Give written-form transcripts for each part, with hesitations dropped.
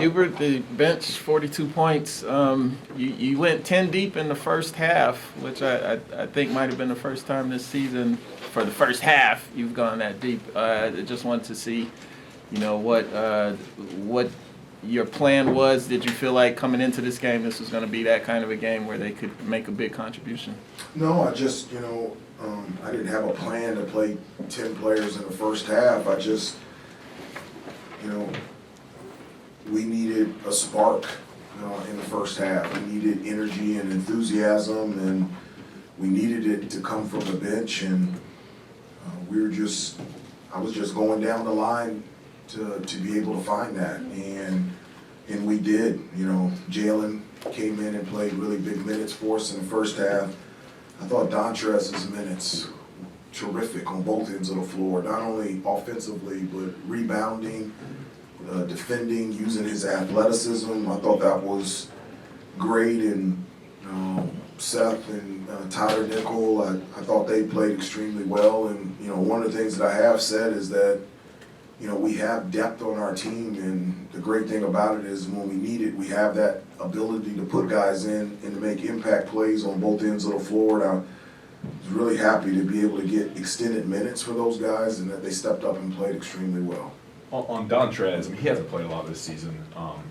Hubert, the bench, 42 points. You went 10 deep in the first half, which I think might have been the first time this season, for the first half, you've gone that deep. I just wanted to see, what your plan was. Did you feel like coming into this game, this was going to be that kind of a game where they could make a big contribution? No, I just, I didn't have a plan to play 10 players in the first half. I just, we needed a spark in the first half. We needed energy and enthusiasm, and we needed it to come from the bench. And I was just going down the line to be able to find that, and we did. Jalen came in and played really big minutes for us in the first half. I thought Dontrez's minutes terrific on both ends of the floor, not only offensively but rebounding, defending, using his athleticism. I thought that was great, and Seth and Tyler Nickel, I thought they played extremely well. And one of the things that I have said is that we have depth on our team, and the great thing about it is when we need it, we have that ability to put guys in and to make impact plays on both ends of the floor. And I was really happy to be able to get extended minutes for those guys, and that they stepped up and played extremely well. On Dontrez, he hasn't played a lot this season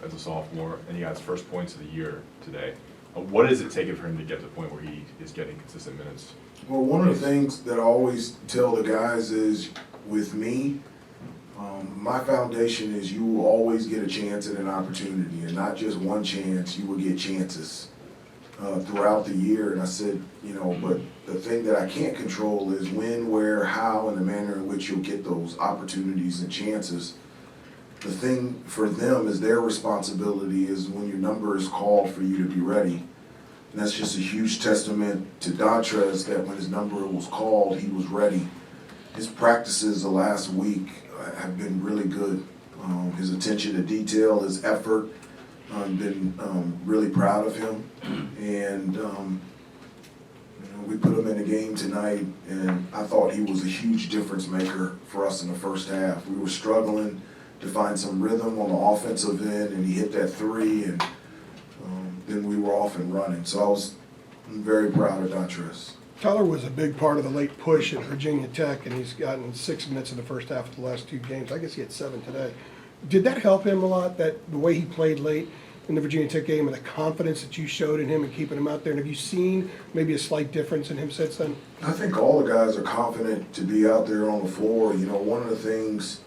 as a sophomore, and he got his first points of the year today. What is it taking for him to get to the point where he is getting consistent minutes? Well, one of the things that I always tell the guys is, with me, my foundation is you will always get a chance and an opportunity, and not just one chance, you will get chances throughout the year. And I said, but the thing that I can't control is when, where, how, and the manner in which you'll get those opportunities and chances. The thing for them is their responsibility is when your number is called for you to be ready. And that's just a huge testament to Dontrez that when his number was called, he was ready. His practices the last week have been really good. His attention to detail, his effort, I've been really proud of him. And we put him in the game tonight, and I thought he was a huge difference maker for us in the first half. We were struggling to find some rhythm on the offensive end, and he hit that three, and then we were off and running. So I'm very proud of Dontrez. Tyler was a big part of the late push at Virginia Tech, and he's gotten 6 minutes in the first half of the last two games. I guess he had 7 today. Did that help him a lot, that the way he played late in the Virginia Tech game and the confidence that you showed in him and keeping him out there? And have you seen maybe a slight difference in him since then? I think all the guys are confident to be out there on the floor. One of the things,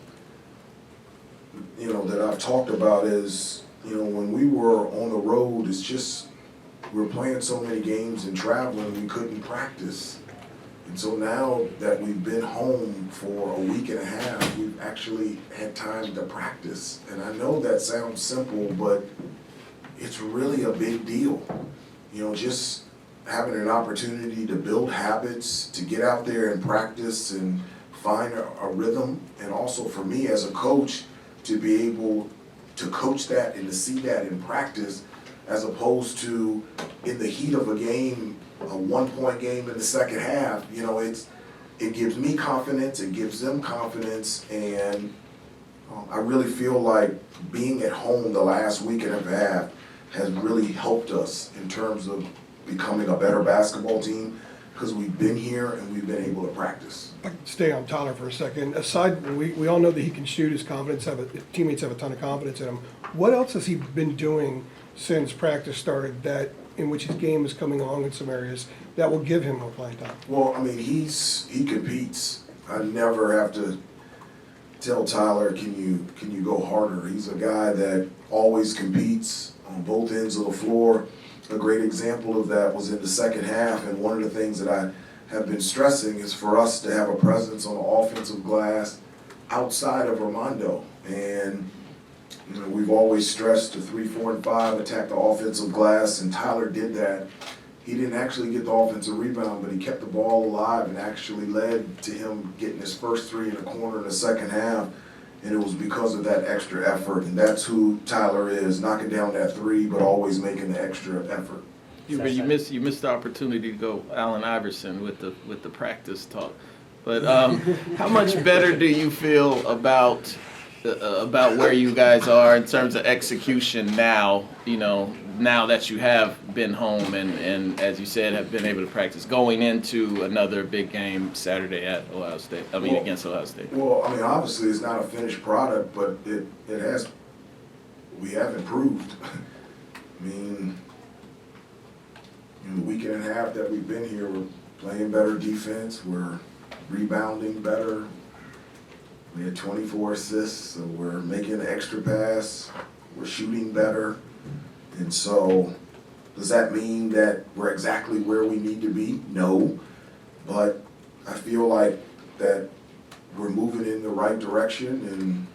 that I've talked about is, when we were on the road, it's just, we were playing so many games and traveling, we couldn't practice. And so now that we've been home for a week and a half, we've actually had time to practice. And I know that sounds simple, but it's really a big deal. Just having an opportunity to build habits, to get out there and practice and find a rhythm. And also for me as a coach, to be able to coach that and to see that in practice, as opposed to in the heat of a game, a 1-point game in the second half. It gives me confidence, it gives them confidence, and I really feel like being at home the last week and a half has really helped us in terms of becoming a better basketball team, because we've been here and we've been able to practice. I can stay on Tyler for a second. Aside, we all know that he can shoot. His teammates have a ton of confidence in him. What else has he been doing since practice started that in which his game is coming along in some areas that will give him more playing time? Well, he competes. I never have to tell Tyler, can you go harder? He's a guy that always competes on both ends of the floor. A great example of that was in the second half, and one of the things that I have been stressing is for us to have a presence on the offensive glass outside of Armando. And we've always stressed the 3, 4, and 5 attack the offensive glass, and Tyler did that. He didn't actually get the offensive rebound, but he kept the ball alive and actually led to him getting his first 3 in the corner in the second half. And it was because of that extra effort, and that's who Tyler is, knocking down that 3, but always making the extra effort. You missed the opportunity to go Allen Iverson with the practice talk. But how much better do you feel about about where you guys are in terms of execution now, now that you have been home and as you said, have been able to practice going into another big game Saturday at Ohio State, against Ohio State? Well, obviously it's not a finished product, but we have improved. In the week and a half that we've been here, we're playing better defense, we're rebounding better. We had 24 assists, so we're making an extra pass, we're shooting better. And so, does that mean that we're exactly where we need to be? No, but I feel like that we're moving in the right direction, and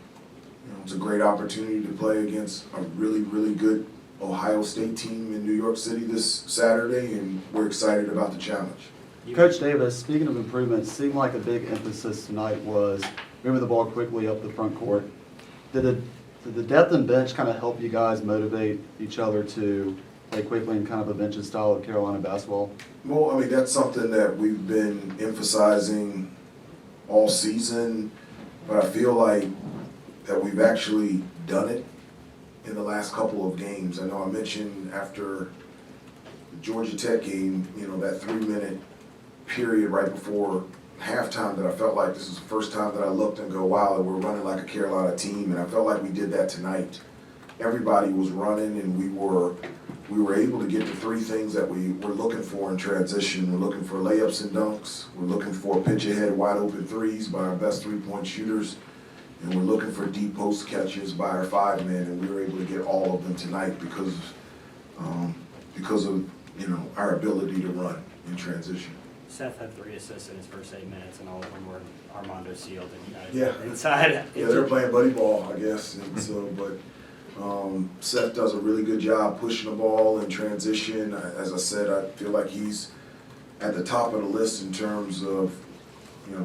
it's a great opportunity to play against a really, really good Ohio State team in New York City this Saturday, and we're excited about the challenge. Coach Davis, speaking of improvements, seemed like a big emphasis tonight was moving the ball quickly up the front court. Did the depth and bench kind of help you guys motivate each other to play quickly in kind of a bench style of Carolina basketball? Well, that's something that we've been emphasizing all season, but I feel like that we've actually done it in the last couple of games. I know I mentioned after the Georgia Tech game, that 3-minute period right before halftime that I felt like this is the first time that I looked and go, wow, we're running like a Carolina team, and I felt like we did that tonight. Everybody was running, and we were able to get the three things that we were looking for in transition. We're looking for layups and dunks. We're looking for pitch ahead, wide open threes by our best 3-point shooters. And we're looking for deep post catches by our 5-men, and we were able to get all of them tonight because of our ability to run in transition. Seth had 3 assists in his first 8 minutes, and all of them were Armando sealed, and Yeah. inside. Yeah, they're playing buddy ball, I guess. And so, but Seth does a really good job pushing the ball in transition. As I said, I feel like he's at the top of the list in terms of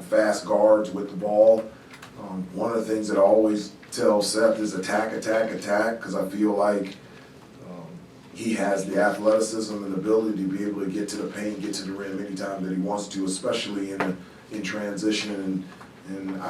fast guards with the ball. One of the things that I always tell Seth is attack, attack, attack, because I feel like he has the athleticism and ability to be able to get to the paint, get to the rim anytime that he wants to, especially in transition. And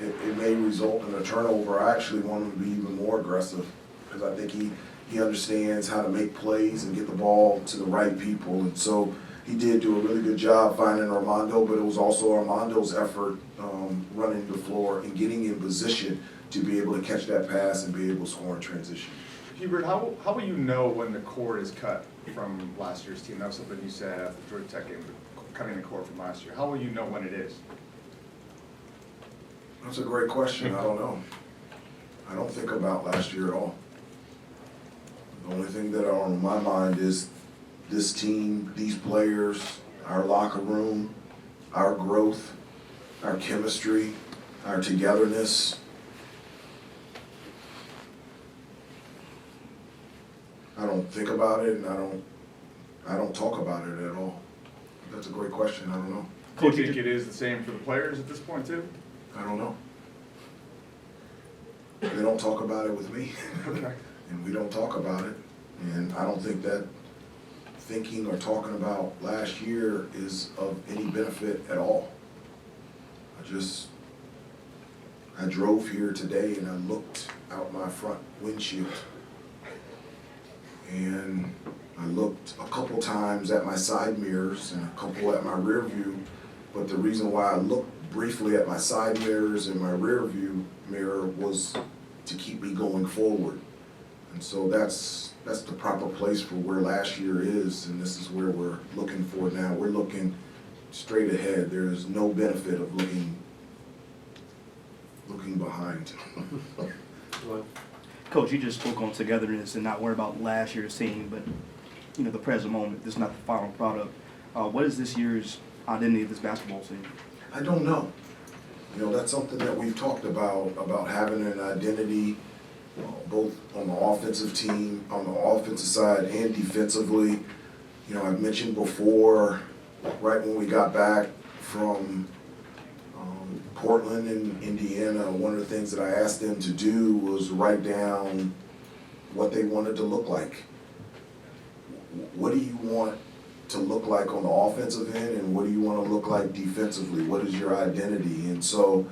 it may result in a turnover. I actually want him to be even more aggressive because I think he understands how to make plays and get the ball to the right people. And so he did do a really good job finding Armando, but it was also Armando's effort running the floor and getting in position to be able to catch that pass and be able to score in transition. Hubert, how will you know when the cord is cut from last year's team? That was something you said after the Georgia Tech game, cutting the cord from last year. How will you know when it is? That's a great question. I don't know. I don't think about last year at all. The only thing that are on my mind is this team, these players, our locker room, our growth, our chemistry, our togetherness. I don't think about it, and I don't talk about it at all. That's a great question. I don't know. Do you think it is the same for the players at this point too? I don't know. They don't talk about it with me. Okay. And we don't talk about it. And I don't think that thinking or talking about last year is of any benefit at all. I drove here today and I looked out my front windshield. And I looked a couple times at my side mirrors and a couple at my rear view. But the reason why I looked briefly at my side mirrors and my rear view mirror was to keep me going forward. And so that's the proper place for where last year is, and this is where we're looking for now. We're looking straight ahead. There's no benefit of looking behind. Coach, you just spoke on togetherness and not worry about last year's team, but the present moment. This is not the final product. What is this year's identity of this basketball team? I don't know. That's something that we've talked about having an identity, both on the offensive team, on the offensive side and defensively. I've mentioned before, right when we got back from Portland and Indiana, one of the things that I asked them to do was write down what they wanted to look like. What do you want to look like on the offensive end, and what do you want to look like defensively? What is your identity? And so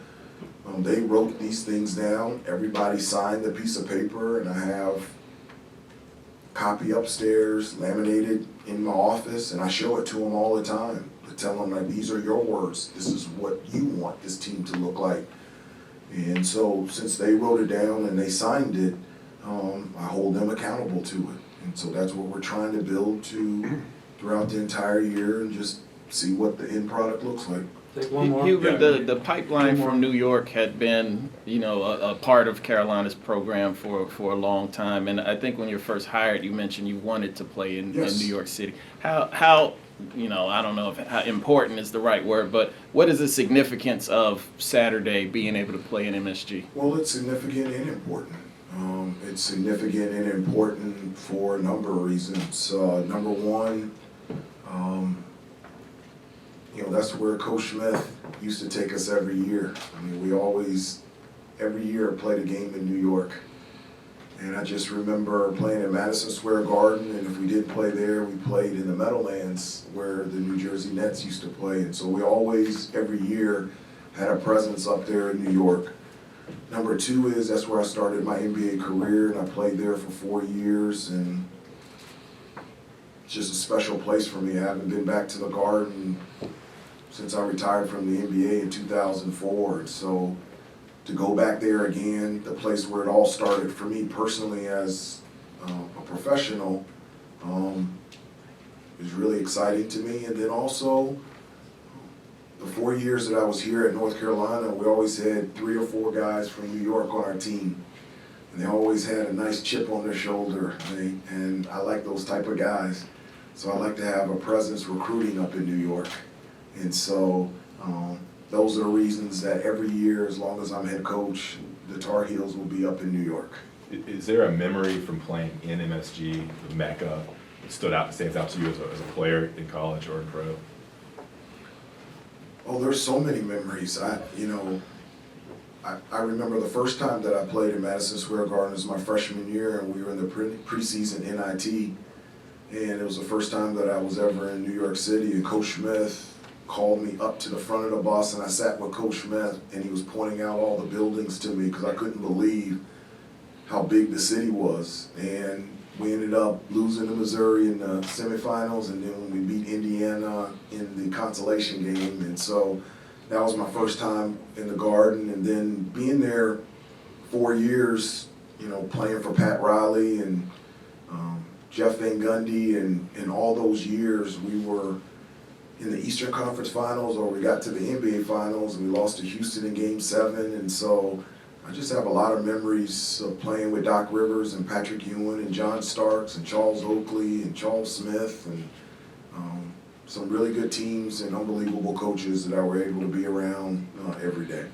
They wrote these things down, everybody signed the piece of paper, and I have a copy upstairs, laminated in my office, and I show it to them all the time. I tell them, like, these are your words, this is what you want this team to look like. And so, since they wrote it down and they signed it, I hold them accountable to it. And so that's what we're trying to build to throughout the entire year and just see what the end product looks like. Take one more. Hubert, Yeah. the pipeline from New York had been, a part of Carolina's program for a long time. And I think when you were first hired, you mentioned you wanted to play in New Yes. York City. How, I don't know if how important is the right word, but what is the significance of Saturday being able to play in MSG? Well, it's significant and important. It's significant and important for a number of reasons. Number one, that's where Coach Smith used to take us every year. I mean, we always, every year, played a game in New York. And I just remember playing at Madison Square Garden, and if we didn't play there, we played in the Meadowlands where the New Jersey Nets used to play. And so we always, every year, had a presence up there in New York. Number two is that's where I started my NBA career, and I played there for 4 years, and it's just a special place for me. I haven't been back to the Garden since I retired from the NBA in 2004. And so to go back there again, the place where it all started for me personally as a professional, is really exciting to me. And then also, the 4 years that I was here at North Carolina, we always had 3 or 4 guys from New York on our team. And they always had a nice chip on their shoulder, and I like those type of guys. So I like to have a presence recruiting up in New York. And so those are the reasons that every year, as long as I'm head coach, the Tar Heels will be up in New York. Is there a memory from playing in MSG, the Mecca, that stands out to you as a player in college or in pro? Oh, there's so many memories. I remember the first time that I played in Madison Square Garden was my freshman year, and we were in the preseason NIT. And it was the first time that I was ever in New York City, and Coach Smith called me up to the front of the bus, and I sat with Coach Smith, and he was pointing out all the buildings to me because I couldn't believe how big the city was. And we ended up losing to Missouri in the semifinals, and then we beat Indiana in the consolation game. And so that was my first time in the Garden, and then being there 4 years, playing for Pat Riley and Jeff Van Gundy, and all those years we were in the Eastern Conference Finals, or we got to the NBA Finals, and we lost to Houston in Game 7. And so I just have a lot of memories of playing with Doc Rivers and Patrick Ewing and John Starks and Charles Oakley and Charles Smith, and some really good teams and unbelievable coaches that I were able to be around every day.